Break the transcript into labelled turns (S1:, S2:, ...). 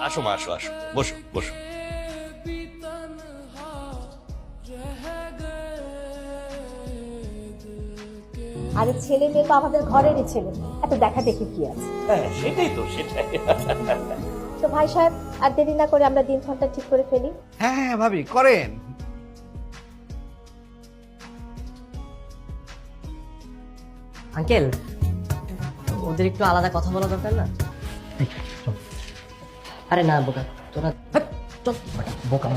S1: আসো মা, আসো আসো, বসো বসো।
S2: আরে ছেলে মেয়ে তো আমাদের ঘরেরই ছেলে, এত দেখা দেখি কি আছে।
S1: হ্যাঁ সেটাই তো, সেটাই।
S2: তো ভাই সাহেব, আর দেরি না করে আমরা দিন ঘন্টা ঠিক করে ফেলি।
S3: হ্যাঁ হ্যাঁ ভাবি করেন।
S4: আঙ্কেল, ওদের একটু আলাদা কথা বলা দরকার না? আরে না বোকা, তোরা চল বোকা।